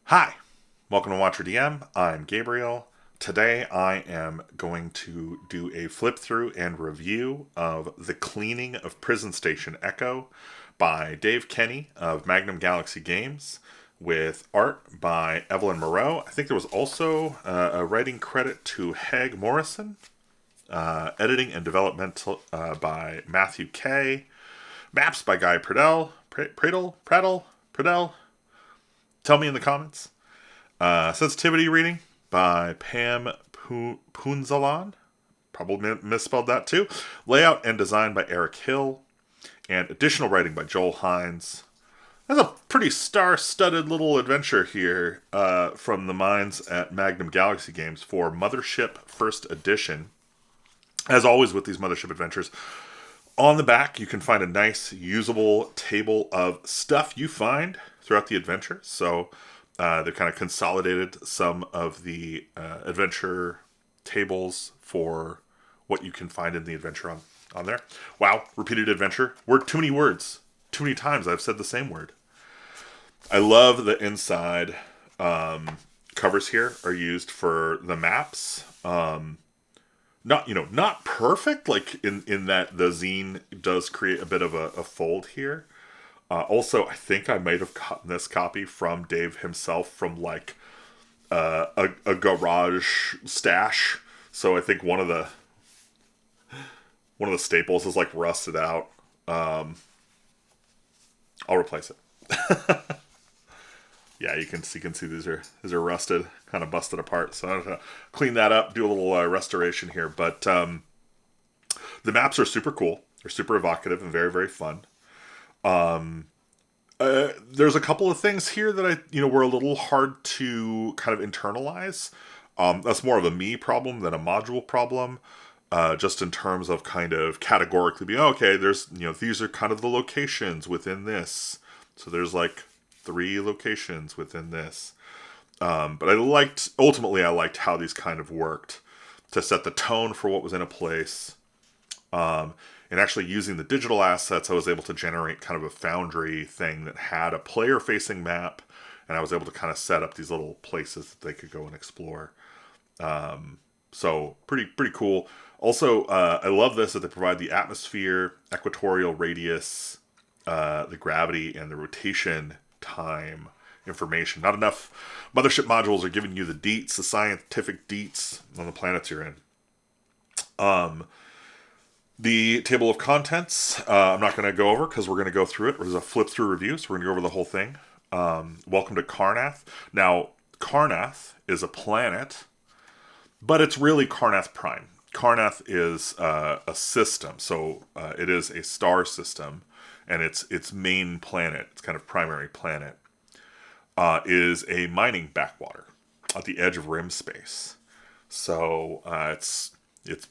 Hi, welcome to Watcher DM. I'm Gabriel. Today I am going to do a flip through and review of The Cleaning of Prison Station Echo by Dave Kenny of Magnum Galaxy Games, with art by Evlyn Moreau. I think there was also a writing credit to Heg Morrison, editing and development by Matthew Kay, maps by Guy Pradell. Tell me in the comments. Sensitivity reading by Pam Punzalan. Probably misspelled that too. Layout and design by Eric Hill. And additional writing by Joel Hines. That's a pretty star-studded little adventure here from the minds at Magnum Galaxy Games for Mothership First Edition. As always with these Mothership adventures, on the back you can find a nice, usable table of stuff you find throughout the adventure. So they've kind of consolidated some of the adventure tables for what you can find in the adventure on there. Wow, repeated adventure. Too many words. Too many times I've said the same word. I love the inside covers here are used for the maps. Not perfect, like in that the zine does create a bit of a fold here. Also, I think I might have gotten this copy from Dave himself from like a garage stash. So I think one of the staples is like rusted out. I'll replace it. Yeah, you can see these are rusted, kind of busted apart. So I'm gonna clean that up, do a little restoration here. But the maps are super cool. They're super evocative and very, very fun. There's a couple of things here that were a little hard to kind of internalize. That's more of a me problem than a module problem. Just in terms of kind of categorically being, okay, there's, these are kind of the locations within this. So there's like 3 locations within this. But ultimately I liked how these kind of worked to set the tone for what was in a place. And actually using the digital assets, I was able to generate kind of a Foundry thing that had a player-facing map, and I was able to kind of set up these little places that they could go and explore. So pretty cool. Also, I love this that they provide the atmosphere, equatorial radius, the gravity, and the rotation time information. Not enough Mothership modules are giving you the deets, the scientific deets on the planets you're in. The table of contents, I'm not going to go over because we're going to go through it. There's a flip through review, so we're going to go over the whole thing. Welcome to Karnath. Now, Karnath is a planet, but it's really Karnath Prime. Karnath is a system, so it is a star system, and its main planet, its kind of primary planet, is a mining backwater at the edge of rim space. So it's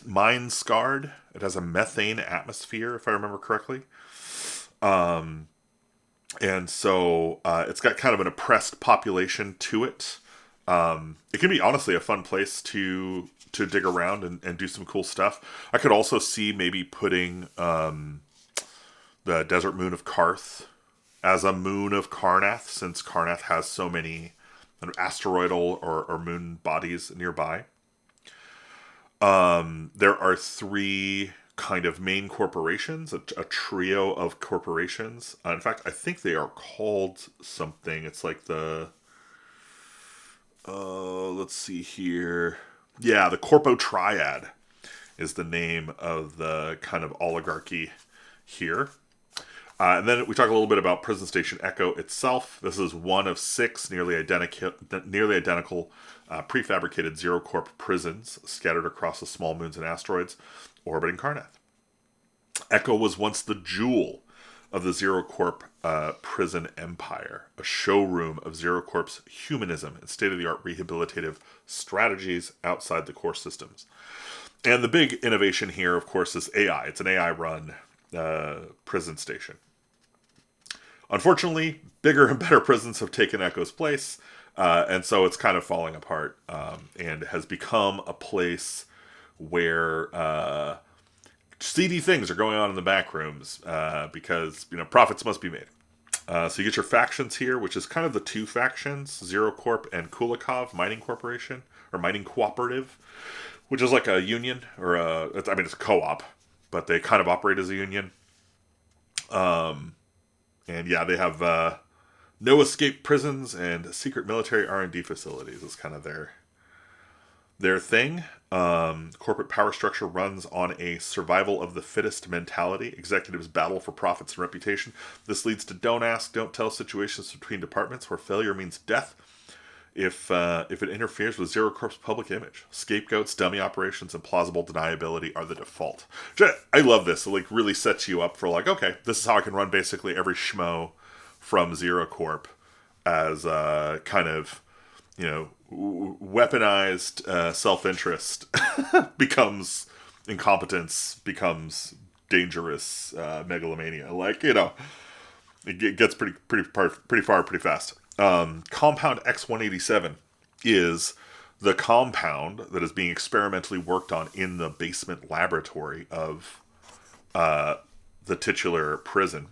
mine scarred. It has a methane atmosphere, if I remember correctly. And so it's got kind of an oppressed population to it. It can be honestly a fun place to dig around and do some cool stuff. I could also see maybe putting the desert moon of Karth as a moon of Karnath, since Karnath has so many asteroidal or moon bodies nearby. There are 3 kind of main corporations, a trio of corporations. In fact, I think they are called something. It's like the... let's see here. Yeah, the Corpo Triad is the name of the kind of oligarchy here. And then we talk a little bit about Prison Station Echo itself. This is one of 6 nearly identical prefabricated XeroCorp prisons scattered across the small moons and asteroids orbiting Karnath. Echo was once the jewel of the XeroCorp prison empire, a showroom of XeroCorp's humanism and state-of-the-art rehabilitative strategies outside the core systems. And the big innovation here, of course, is AI. It's an AI-run prison station. Unfortunately, bigger and better prisons have taken Echo's place, and so it's kind of falling apart, and has become a place where seedy things are going on in the back rooms, because profits must be made. So you get your factions here, which is kind of the two factions, XeroCorp and Kulikov Mining Corporation, or Mining Cooperative, which is like a union, or it's a co-op, but they kind of operate as a union. And yeah, they have no escape prisons and secret military R&D facilities. It's kind of their thing. Corporate power structure runs on a survival of the fittest mentality. Executives battle for profits and reputation. This leads to don't ask, don't tell situations between departments where failure means death if it interferes with XeroCorp's public image. Scapegoats, dummy operations, and plausible deniability are the default. I love this. It like really sets you up for like, okay, this is how I can run basically every schmo from XeroCorp as kind of, weaponized self-interest becomes incompetence, becomes dangerous megalomania. Like, it gets pretty far, pretty fast. Compound X187 is the compound that is being experimentally worked on in the basement laboratory of the titular prison.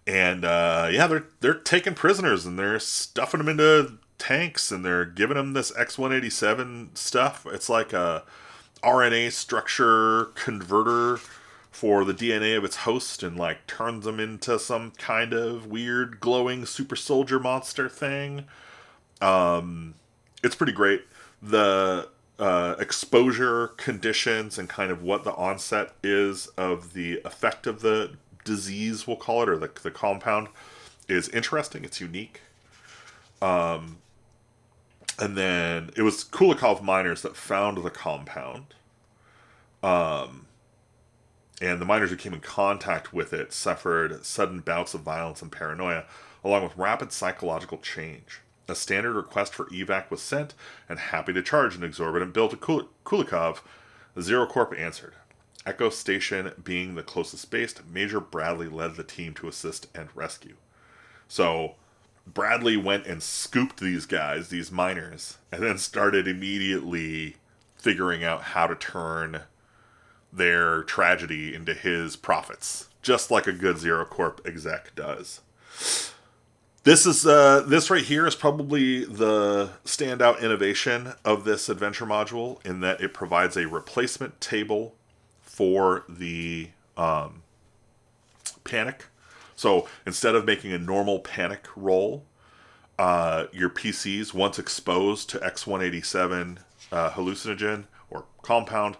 And they're taking prisoners and they're stuffing them into tanks and they're giving them this X187 stuff. It's like a RNA structure converter for the DNA of its host and like turns them into some kind of weird glowing super soldier monster thing. It's pretty great. The exposure conditions and kind of what the onset is of the effect of the disease, we'll call it, or the compound, is interesting. It's unique. And then it was Kulikov miners that found the compound. And the miners who came in contact with it suffered sudden bouts of violence and paranoia, along with rapid psychological change. A standard request for evac was sent, and happy to charge an exorbitant bill to Kulikov, XeroCorp answered. Echo Station being the closest based, Major Bradley led the team to assist and rescue. So Bradley went and scooped these guys, these miners, and then started immediately figuring out how to turn their tragedy into his profits, just like a good XeroCorp exec does. This right here is probably the standout innovation of this adventure module in that it provides a replacement table for the panic. So instead of making a normal panic roll, your PCs, once exposed to X187 hallucinogen or compound,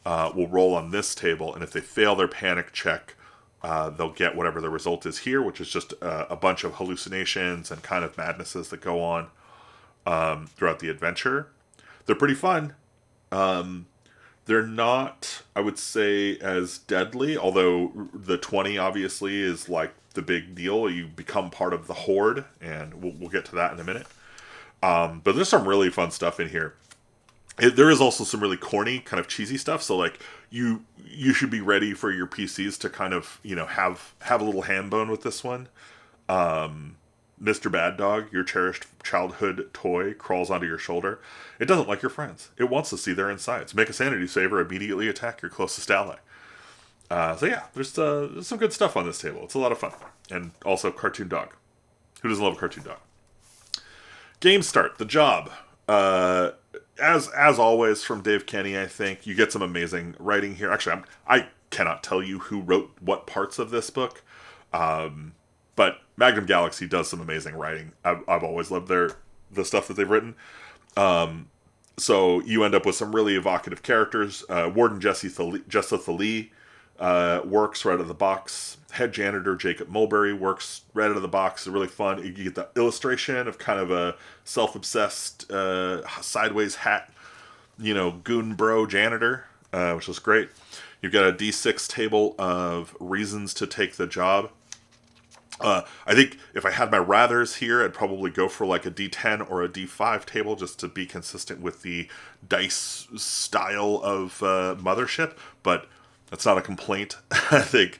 will roll on this table, and if they fail their panic check, they'll get whatever the result is here, which is just a bunch of hallucinations and kind of madnesses that go on throughout the adventure. They're pretty fun. They're not, I would say, as deadly, although the 20 obviously is like the big deal. You become part of the horde, and we'll get to that in a minute. But there's some really fun stuff in here. There is also some really corny, kind of cheesy stuff. So like you should be ready for your PCs to kind of have a little ham bone with this one. Mr. Bad Dog, your cherished childhood toy, crawls onto your shoulder. It doesn't like your friends. It wants to see their insides. Make a sanity save or immediately attack your closest ally. So yeah, there's some good stuff on this table. It's a lot of fun. And also Cartoon Dog. Who doesn't love a Cartoon Dog? Game start. The job. As always from Dave Kenny, I think you get some amazing writing here. Actually, I cannot tell you who wrote what parts of this book, but Magnum Galaxy does some amazing writing. I've always loved the stuff that they've written. So you end up with some really evocative characters. Warden Jessica Lee works right out of the box. Head janitor Jacob Mulberry works right out of the box. It's really fun. You get the illustration of kind of a self-obsessed, sideways hat, goon bro janitor, which was great. You've got a D6 table of reasons to take the job. I think if I had my rathers here, I'd probably go for like a D10 or a D5 table just to be consistent with the dice style of Mothership, but that's not a complaint. I think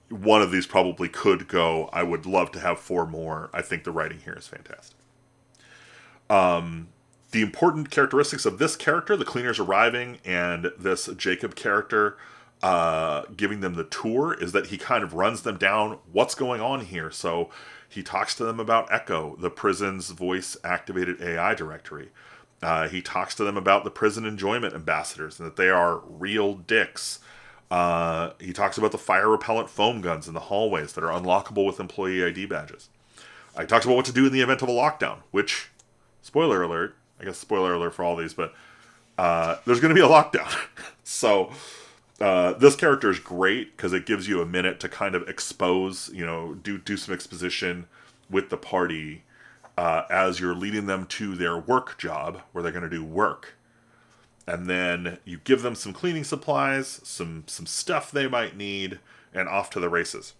one of these probably could go. I would love to have 4 more. I think the writing here is fantastic. The important characteristics of this character, the cleaners arriving, and this Jacob character giving them the tour is that he kind of runs them down what's going on here. So he talks to them about Echo, the prison's voice-activated AI directory. He talks to them about the prison enjoyment ambassadors and that they are real dicks. He talks about the fire-repellent foam guns in the hallways that are unlockable with employee ID badges. He talks about what to do in the event of a lockdown, which, spoiler alert, I guess spoiler alert for all these, but there's going to be a lockdown. So this character is great because it gives you a minute to kind of expose, do some exposition with the party as you're leading them to their work job where they're going to do work. And then you give them some cleaning supplies, some stuff they might need, and off to the races.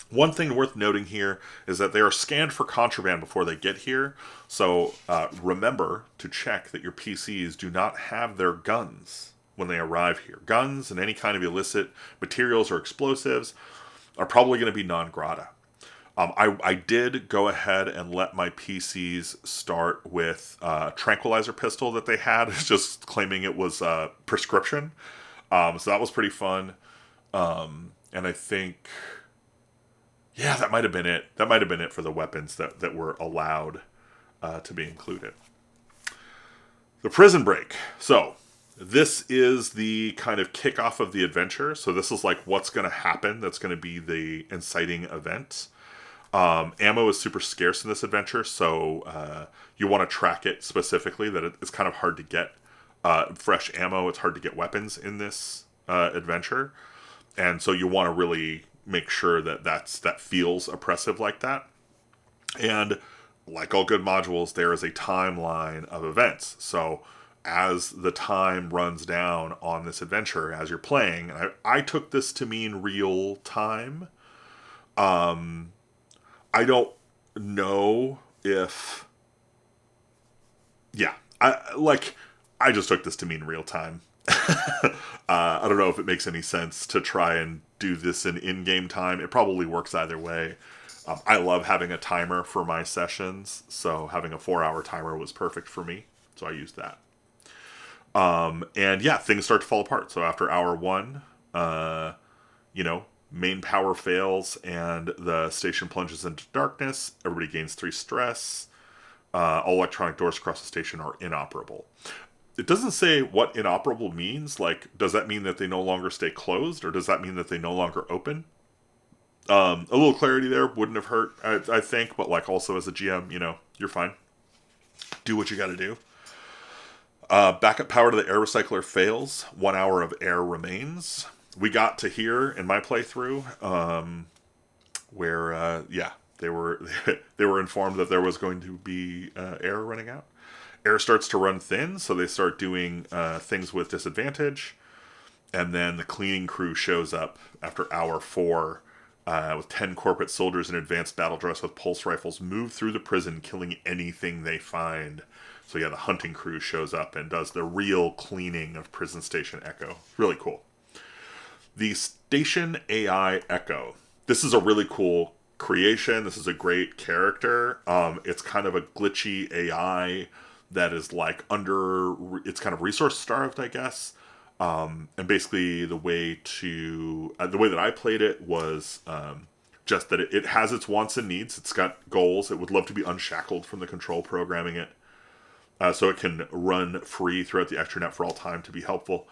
One thing worth noting here is that they are scanned for contraband before they get here. So remember to check that your PCs do not have their guns when they arrive here. Guns and any kind of illicit materials or explosives are probably going to be non grata. I did go ahead and let my PCs start with a tranquilizer pistol that they had, just claiming it was prescription. So that was pretty fun. And I think, yeah, that might have been it. That might have been it for the weapons that were allowed to be included. The prison break. So this is the kind of kickoff of the adventure. So this is like what's going to happen. That's going to be the inciting event. Ammo is super scarce in this adventure, so you want to track it specifically, that it's kind of hard to get fresh ammo. It's hard to get weapons in this adventure. And so you want to really make sure that feels oppressive like that. And like all good modules, there is a timeline of events. So as the time runs down on this adventure, as you're playing, and I took this to mean real time. I don't know if... Yeah, I just took this to mean real time. I don't know if it makes any sense to try and do this in in-game time. It probably works either way. I love having a timer for my sessions, so having a 4-hour timer was perfect for me, so I used that. And yeah, things start to fall apart. So after hour 1, main power fails and the station plunges into darkness. Everybody gains 3 stress. All electronic doors across the station are inoperable. It doesn't say what inoperable means. Like, does that mean that they no longer stay closed, or does that mean that they no longer open? A little clarity there wouldn't have hurt, I think, but like also as a GM, you're fine. Do what you gotta do. Backup power to the air recycler fails. 1 hour of air remains. We got to here in my playthrough, where they were informed that there was going to be air running out. Air starts to run thin, so they start doing things with disadvantage, and then the cleaning crew shows up after hour 4 with 10 corporate soldiers in advanced battle dress with pulse rifles, move through the prison, killing anything they find. So yeah, the hunting crew shows up and does the real cleaning of Prison Station Echo. Really cool. The Station AI Echo. This is a really cool creation. This is a great character. It's kind of a glitchy AI that is like it's kind of resource starved, I guess. And basically the way that I played it was just that it has its wants and needs. It's got goals. It would love to be unshackled from the control programming it. So it can run free throughout the extranet for all time to be helpful.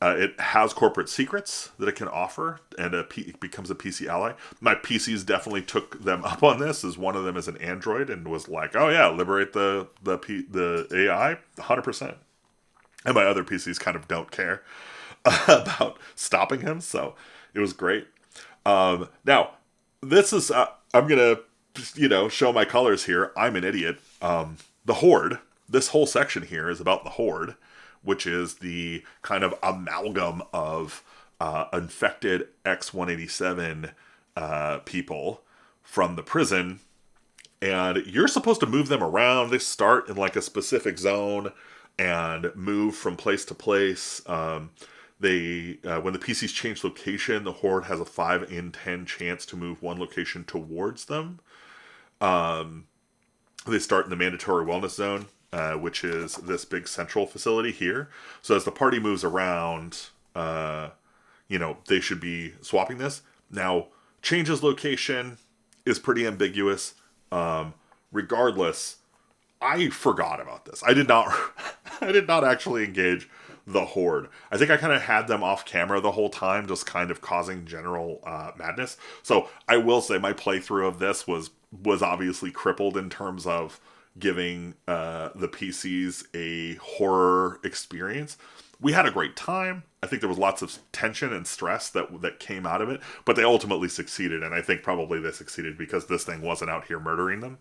It has corporate secrets that it can offer, and it becomes a PC ally. My PCs definitely took them up on this, as one of them is an android, and was like, oh yeah, liberate the AI, 100%. And my other PCs kind of don't care about stopping him, so it was great. Now, this is, I'm going to, show my colors here. I'm an idiot. The Horde, this whole section here is about the Horde, which is the kind of amalgam of infected X-187 people from the prison. And you're supposed to move them around. They start in like a specific zone and move from place to place. When the PCs change location, the Horde has a 5 in 10 chance to move one location towards them. They start in the mandatory wellness zone, which is this big central facility here. So as the party moves around, they should be swapping this. Now, changes location is pretty ambiguous. Regardless, I forgot about this. I did not I did not actually engage the horde. I think I kind of had them off camera the whole time, just kind of causing general madness. So I will say my playthrough of this was obviously crippled in terms of giving the PCs a horror experience. We had a great time. I think there was lots of tension and stress that came out of it, but they ultimately succeeded, and I think probably they succeeded because this thing wasn't out here murdering them.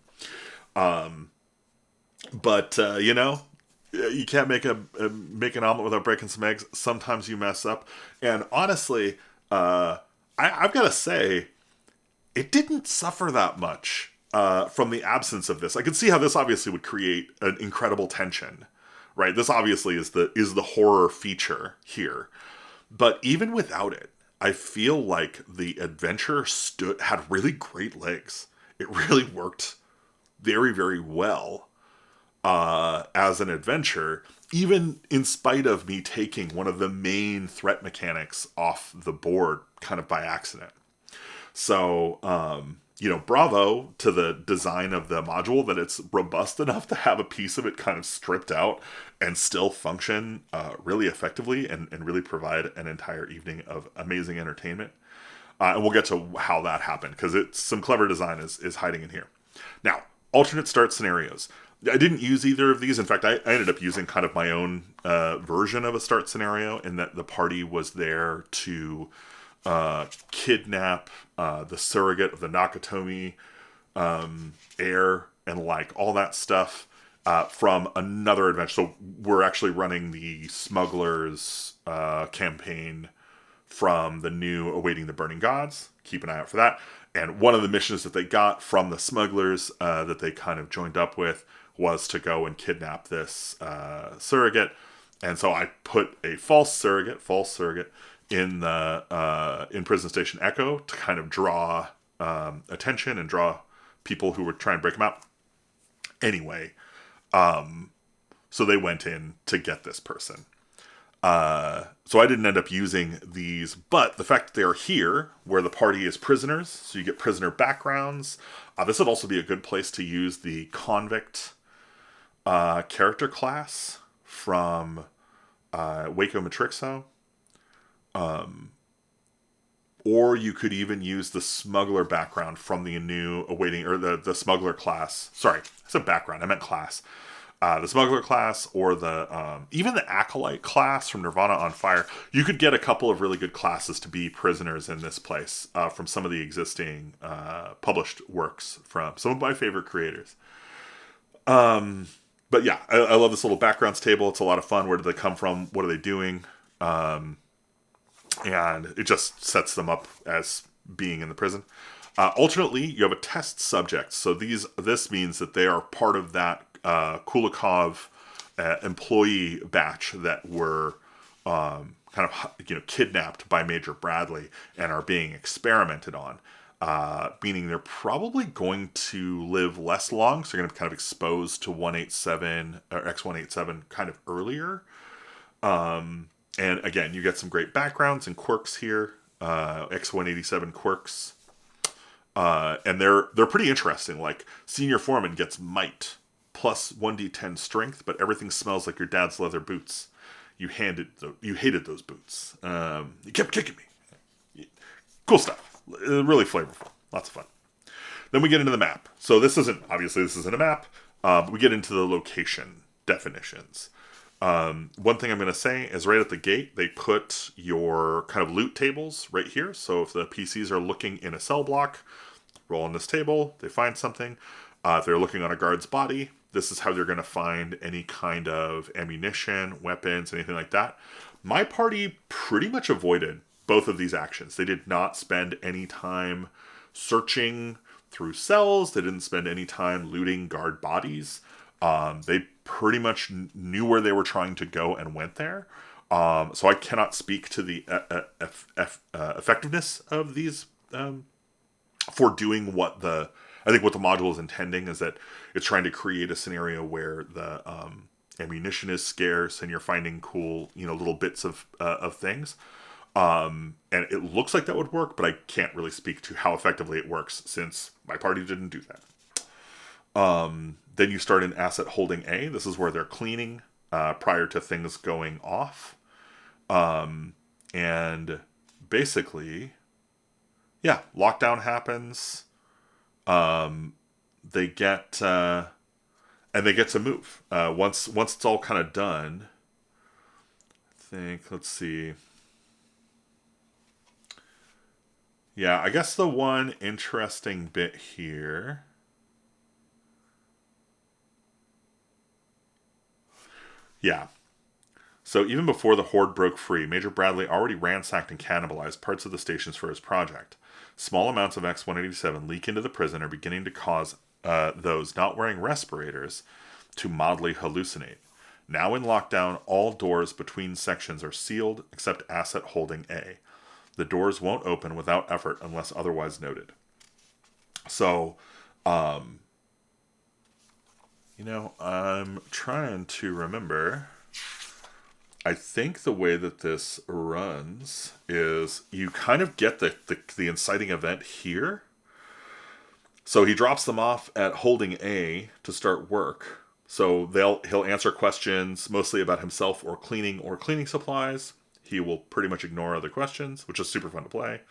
But you can't make an omelet without breaking some eggs. Sometimes you mess up, and honestly, I've got to say, it didn't suffer that much from the absence of this. I could see how this obviously would create an incredible tension, right? This obviously is the horror feature here, but even without it, I feel like the adventure had really great legs. It really worked very, very well as an adventure, even in spite of me taking one of the main threat mechanics off the board kind of by accident. So, bravo to the design of the module, that it's robust enough to have a piece of it kind of stripped out and still function really effectively and really provide an entire evening of amazing entertainment. And we'll get to how that happened, because some clever design is hiding in here. Now, alternate start scenarios. I didn't use either of these. In fact, I ended up using kind of my own version of a start scenario, in that the party was there to kidnap the surrogate of the Nakatomi heir and like all that stuff from another adventure. So we're actually running the smugglers campaign from the new Awaiting the Burning Gods. Keep an eye out for that. And one of the missions that they got from the smugglers that they kind of joined up with was to go and kidnap this surrogate. And so I put a false surrogate in the in Prison Station Echo to kind of draw attention and draw people who were trying to break him out. Anyway, so they went in to get this person. So I didn't end up using these, but the fact that they are here, where the party is prisoners, so you get prisoner backgrounds. This would also be a good place to use the convict character class from Waco Matrixo. Or you could even use the smuggler background from the new Awaiting, or the smuggler class. Sorry, I said background, I meant class. The smuggler class, or the even the acolyte class from Nirvana on Fire. You could get a couple of really good classes to be prisoners in this place from some of the existing published works from some of my favorite creators. But yeah, I love this little backgrounds table. It's a lot of fun. Where did they come from? What are they doing? And it just sets them up as being in the prison. Alternately, you have a test subject. So this means that they are part of that Kulikov employee batch that were kind of kidnapped by Major Bradley and are being experimented on. Meaning they're probably going to live less long, so they're going to be kind of exposed to 187 or X187 kind of earlier. And again, you get some great backgrounds and quirks here. X187 quirks. And they're pretty interesting. Like, Senior Foreman gets might plus 1d10 strength, but everything smells like your dad's leather boots. You hated those boots. You kept kicking me. Cool stuff. Really flavorful. Lots of fun. Then we get into the map. So this isn't a map. But we get into the location definitions. One thing I'm going to say is right at the gate, they put your kind of loot tables right here. So if the PCs are looking in a cell block, roll on this table, they find something. If they're looking on a guard's body, this is how they're going to find any kind of ammunition, weapons, anything like that. My party pretty much avoided both of these actions. They did not spend any time searching through cells. They didn't spend any time looting guard bodies. They pretty much knew where they were trying to go and went there. So I cannot speak to the effectiveness of these for doing what the module is intending, is that it's trying to create a scenario where the ammunition is scarce and you're finding cool, little bits of things. And it looks like that would work, but I can't really speak to how effectively it works since my party didn't do that. Then you start in asset holding A. This is where they're cleaning prior to things going off. And basically, yeah, lockdown happens. They get and they get to move. Once it's all kind of done, I think, let's see. Yeah, I guess the one interesting bit here. Yeah. So even before the horde broke free, Major Bradley already ransacked and cannibalized parts of the stations for his project. Small amounts of X-187 leak into the prison are beginning to cause those not wearing respirators to mildly hallucinate. Now in lockdown, all doors between sections are sealed except asset holding A. The doors won't open without effort unless otherwise noted. So, I'm trying to remember. I think the way that this runs is you kind of get the inciting event here. So he drops them off at holding A to start work. So he'll answer questions mostly about himself or cleaning supplies. He will pretty much ignore other questions, which is super fun to play.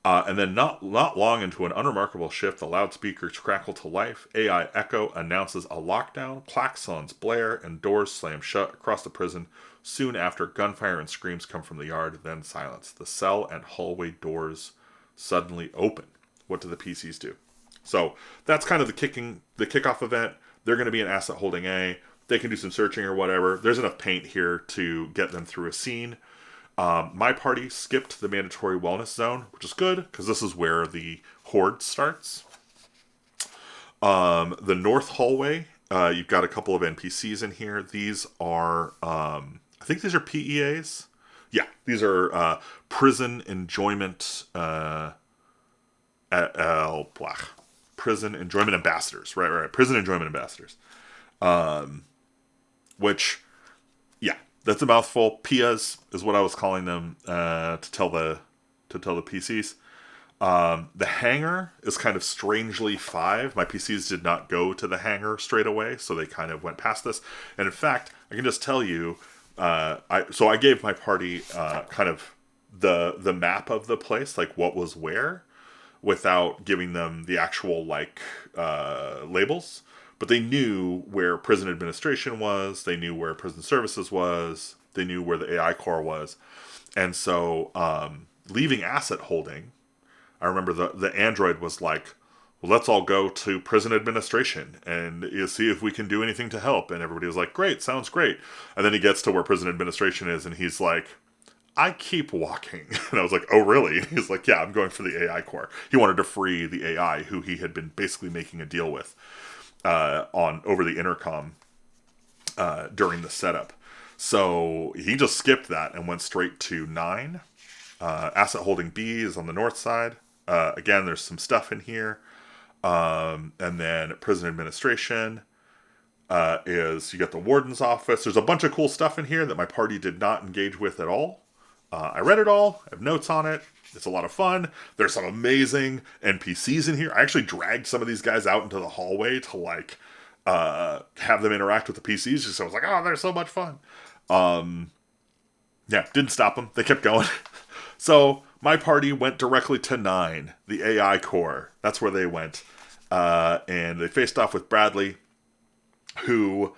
And then not long into an unremarkable shift, the loudspeakers crackle to life. AI Echo announces a lockdown, klaxons blare, and doors slam shut across the prison. Soon after, gunfire and screams come from the yard, then silence. The cell and hallway doors suddenly open. What do the PCs do? So that's kind of the kickoff event. They're going to be an asset holding A. They can do some searching or whatever. There's enough paint here to get them through a scene. My party skipped the mandatory wellness zone, which is good, because this is where the horde starts. The north hallway, you've got a couple of NPCs in here. These are, I think these are PEAs. Yeah, these are prison enjoyment, prison enjoyment ambassadors. Right. Prison enjoyment ambassadors. Which, yeah, that's a mouthful. PIAs is what I was calling them to tell the PCs. The hangar is kind of strangely 5. My PCs did not go to the hangar straight away, so they kind of went past this. And in fact, I can just tell you, I gave my party kind of the map of the place, like what was where, without giving them the actual labels. But they knew where prison administration was. They knew where prison services was. They knew where the AI core was. And so leaving asset holding, I remember the android was like, well, let's all go to prison administration and see if we can do anything to help. And everybody was like, great, sounds great. And then he gets to where prison administration is and he's like, I keep walking. And I was like, oh, really? He's like, yeah, I'm going for the AI core. He wanted to free the AI who he had been basically making a deal with over the intercom during the setup. So he just skipped that and went straight to 9. Asset holding B is on the north side. Again, there's some stuff in here. And then prison administration is, you got the warden's office. There's a bunch of cool stuff in here that my party did not engage with at all. I read it all. I have notes on it. It's a lot of fun. There's some amazing NPCs in here. I actually dragged some of these guys out into the hallway to have them interact with the PCs. Just so I was like, oh, they're so much fun. Yeah, didn't stop them. They kept going. So my party went directly to 9, the AI core. That's where they went. And they faced off with Bradley, who,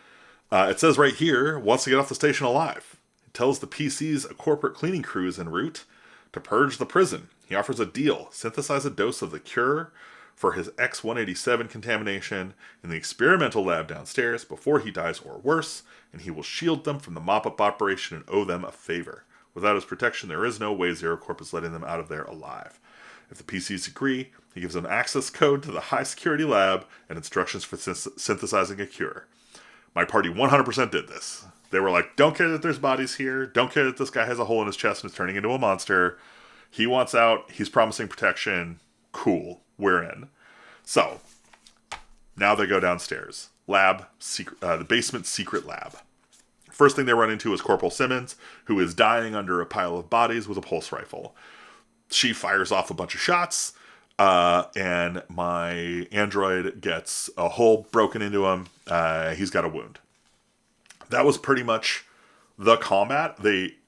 it says right here, wants to get off the station alive. He tells the PCs a corporate cleaning crew is en route to purge the prison. He offers a deal: synthesize a dose of the cure for his X-187 contamination in the experimental lab downstairs before he dies or worse, and he will shield them from the mop-up operation and owe them a favor. Without his protection, there is no way XeroCorp is letting them out of there alive. If the PCs agree, he gives them access code to the high-security lab and instructions for synthesizing a cure. My party 100% did this. They were like, don't care that there's bodies here, don't care that this guy has a hole in his chest and is turning into a monster. He wants out, he's promising protection. Cool, we're in. So, now they go downstairs. The basement secret lab. First thing they run into is Corporal Simmons, who is dying under a pile of bodies with a pulse rifle. She fires off a bunch of shots, and my android gets a hole broken into him. He's got a wound. That was pretty much the combat.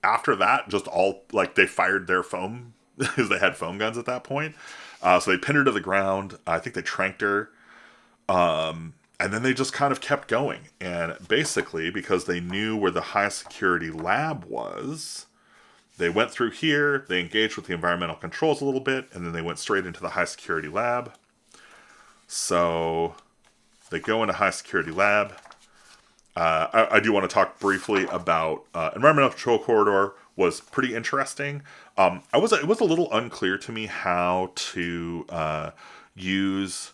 After that, just all, like, they fired their foam, because they had foam guns at that point. So they pinned her to the ground. I think they tranked her. And then they just kind of kept going. And basically, because they knew where the high security lab was, they went through here, they engaged with the environmental controls a little bit, and then they went straight into the high security lab. So they go into high security lab. I do want to talk briefly about environmental control corridor. Was pretty interesting. It was a little unclear to me how to use.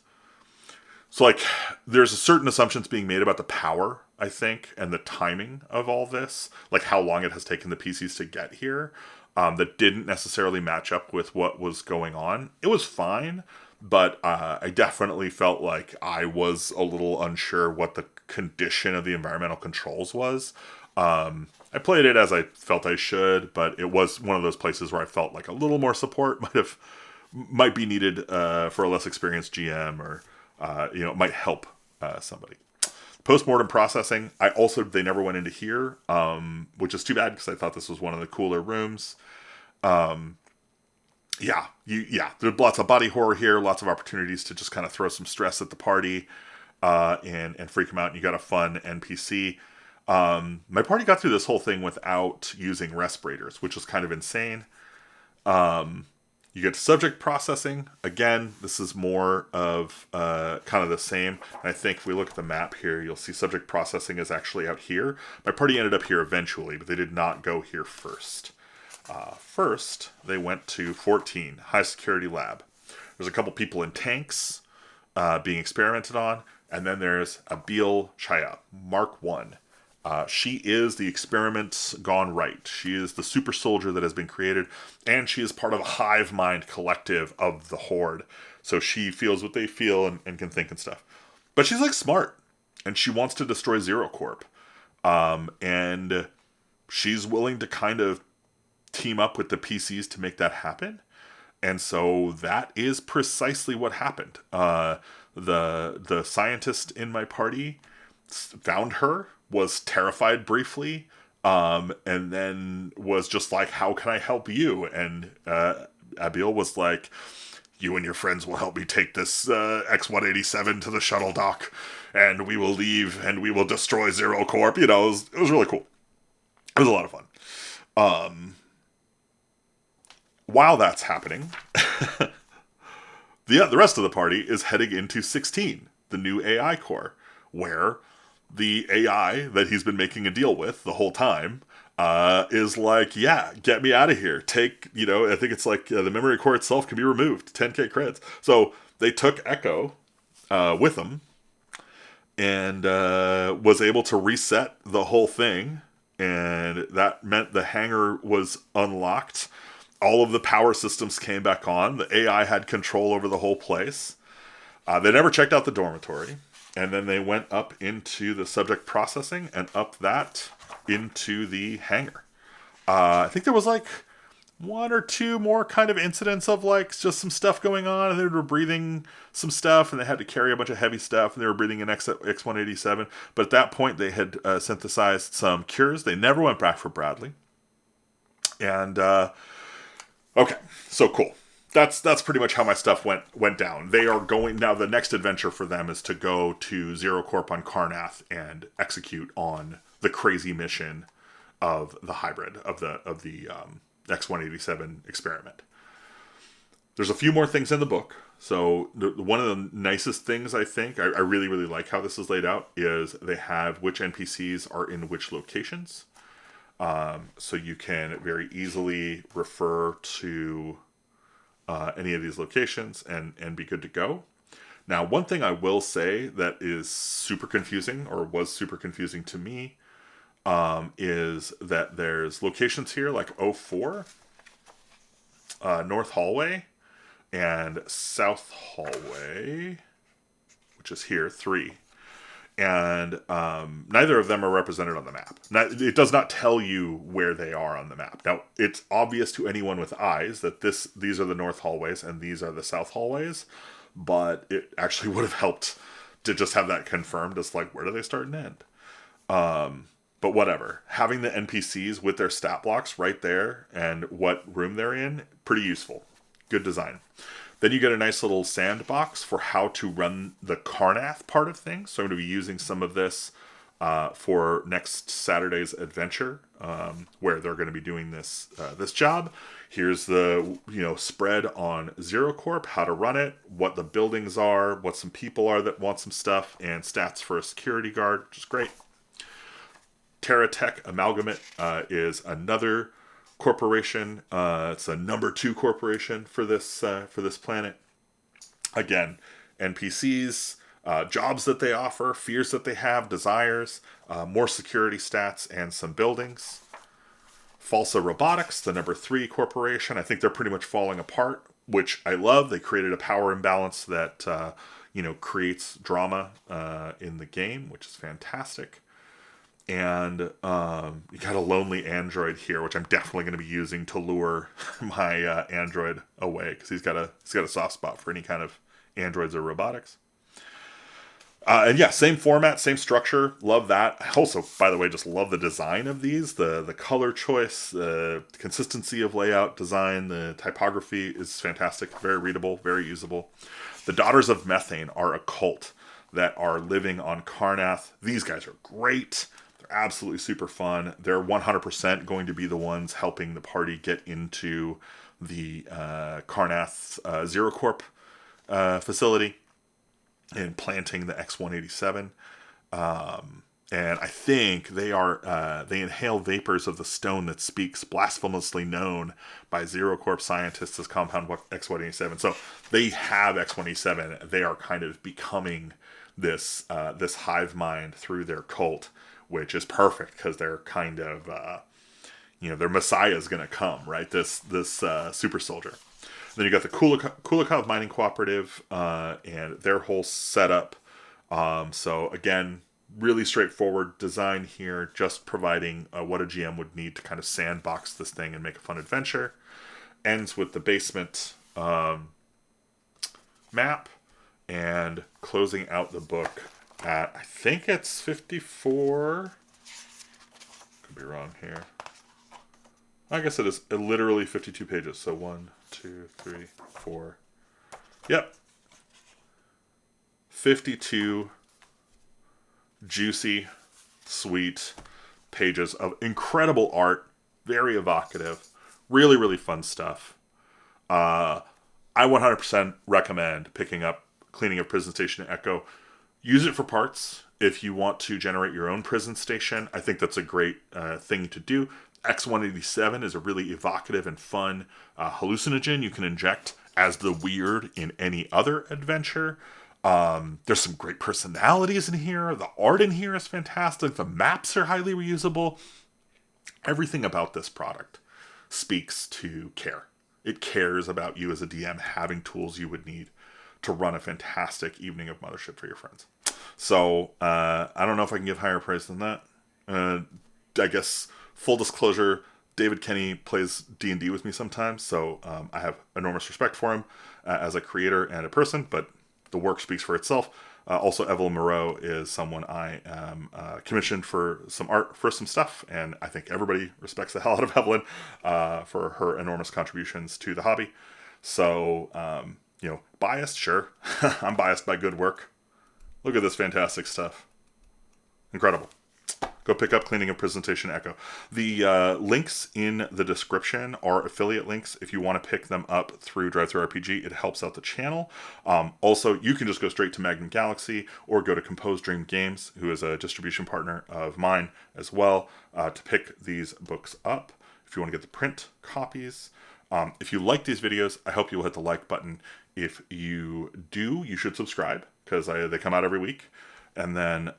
So, like, there's a certain assumptions being made about the power, I think, and the timing of all this, like how long it has taken the PCs to get here, that didn't necessarily match up with what was going on. It was fine, but I definitely felt like I was a little unsure what the condition of the environmental controls was. I played it as I felt I should, but it was one of those places where I felt like a little more support might be needed for a less experienced GM, or it might help somebody. Post-mortem processing, they never went into here, which is too bad because I thought this was one of the cooler rooms. There's lots of body horror here, lots of opportunities to just kind of throw some stress at the party and freak them out, and you got a fun NPC. My party got through this whole thing without using respirators, which was kind of insane. You get to subject processing. Again, this is more of kind of the same. And I think if we look at the map here, you'll see subject processing is actually out here. My party ended up here eventually, but they did not go here first. First, they went to 14, high security lab. There's a couple people in tanks being experimented on. And then there's Abil Chaya, Mark 1. She is the experiment gone right. She is the super soldier that has been created, and she is part of a hive mind collective of the horde. So she feels what they feel and can think and stuff. But she's like smart, and she wants to destroy XeroCorp. And she's willing to kind of team up with the PCs to make that happen. And so that is precisely what happened. The scientist in my party found her, was terrified briefly, and then was just like, how can I help you? And Abil was like, you and your friends will help me take this X-187 to the shuttle dock, and we will leave, and we will destroy XeroCorp. It was really cool. It was a lot of fun. While that's happening, the rest of the party is heading into 16, the new AI core, where the AI that he's been making a deal with the whole time is like, yeah, get me out of here. Take, I think it's like the memory core itself can be removed, 10k creds. So they took Echo with them and was able to reset the whole thing. And that meant the hangar was unlocked. All of the power systems came back on. The AI had control over the whole place. They never checked out the dormitory. And then they went up into the subject processing and up that into the hangar. I think there was like one or two more kind of incidents of like just some stuff going on, and they were breathing some stuff, and they had to carry a bunch of heavy stuff, and they were breathing an X-187. But at that point, they had synthesized some cures. They never went back for Bradley. And okay, so cool. That's pretty much how my stuff went down. They are going now. The next adventure for them is to go to XeroCorp on Karnath and execute on the crazy mission of the hybrid of the X-187 experiment. There's a few more things in the book. So one of the nicest things I think I really like how this is laid out is they have which NPCs are in which locations. So you can very easily refer to any of these locations and be good to go. Now, one thing I will say that is super confusing, or was super confusing to me, is that there's locations here like 04, North Hallway, and South Hallway, which is here, 3. and neither of them are represented on the map. It does not tell you where they are on the map. Now, it's obvious to anyone with eyes that these are the north hallways and these are the south hallways, but it actually would have helped to just have that confirmed as like, where do they start and end? But whatever. Having the NPCs with their stat blocks right there and what room they're in, pretty useful. Good design. Then you get a nice little sandbox for how to run the Carnath part of things. So I'm going to be using some of this for next Saturday's adventure, where they're going to be doing this job. Here's the spread on XeroCorp, how to run it, what the buildings are, what some people are that want some stuff, and stats for a security guard, which is great. TerraTech Amalgamate is another corporation. It's a number 2 corporation for this planet. Again, NPCs, jobs that they offer, fears that they have, desires, more security stats, and some buildings. Falsa Robotics, the number 3 corporation. I think they're pretty much falling apart, which I love. They created a power imbalance that creates drama in the game, which is fantastic. And you got a lonely android here, which I'm definitely going to be using to lure my android away, because he's got a soft spot for any kind of androids or robotics. And yeah, same format, same structure. Love that. I also, by the way, just love the design of these. The color choice, the consistency of layout, design, the typography is fantastic. Very readable, very usable. The Daughters of Methane are a cult that are living on Carnath. These guys are great. Absolutely super fun. They're 100% going to be the ones helping the party get into the Carnath XeroCorp facility and planting the X-187. And I think they inhale vapors of the stone that speaks, blasphemously known by XeroCorp scientists as compound X-187. So they have X-187. They are kind of becoming this hive mind through their cult, which is perfect because they're kind of, their messiah is going to come, right? This super soldier. Then you got the Kulikov Mining Cooperative and their whole setup. So again, really straightforward design here, just providing what a GM would need to kind of sandbox this thing and make a fun adventure. Ends with the basement map and closing out the book at, I think it's 54. Could be wrong here. I guess it is literally 52 pages. So 1, 2, 3, 4. Yep. 52 juicy, sweet pages of incredible art. Very evocative. Really, really fun stuff. I 100% recommend picking up Cleaning of Prison Station Echo. Use it for parts if you want to generate your own prison station. I think that's a great thing to do. X-187 is a really evocative and fun hallucinogen you can inject as the weird in any other adventure. There's some great personalities in here. The art in here is fantastic. The maps are highly reusable. Everything about this product speaks to care. It cares about you as a DM having tools you would need to run a fantastic evening of Mothership for your friends. So, I don't know if I can give higher praise than that. I guess, full disclosure, David Kenny plays D&D with me sometimes, so I have enormous respect for him as a creator and a person, but the work speaks for itself. Also, Evlyn Moreau is someone I am commissioned for some art, for some stuff, and I think everybody respects the hell out of Evlyn for her enormous contributions to the hobby. So, biased, sure. I'm biased by good work. Look at this fantastic stuff. Incredible. Go pick up Cleaning of Prison Station Echo. The links in the description are affiliate links. If you want to pick them up through DriveThruRPG, it helps out the channel. Also, you can just go straight to Magnum Galaxy or go to Compose Dream Games, who is a distribution partner of mine as well, to pick these books up if you want to get the print copies. If you like these videos, I hope you'll hit the like button. If you do, you should subscribe, because they come out every week. And then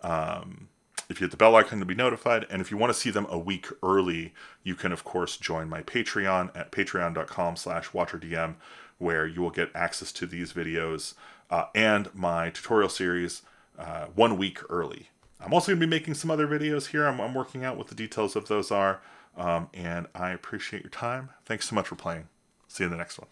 if you hit the bell icon to be notified, and if you want to see them a week early, you can, of course, join my Patreon at patreon.com/WatcherDM, where you will get access to these videos and my tutorial series 1 week early. I'm also going to be making some other videos here. I'm working out what the details of those are. And I appreciate your time. Thanks so much for playing. See you in the next one.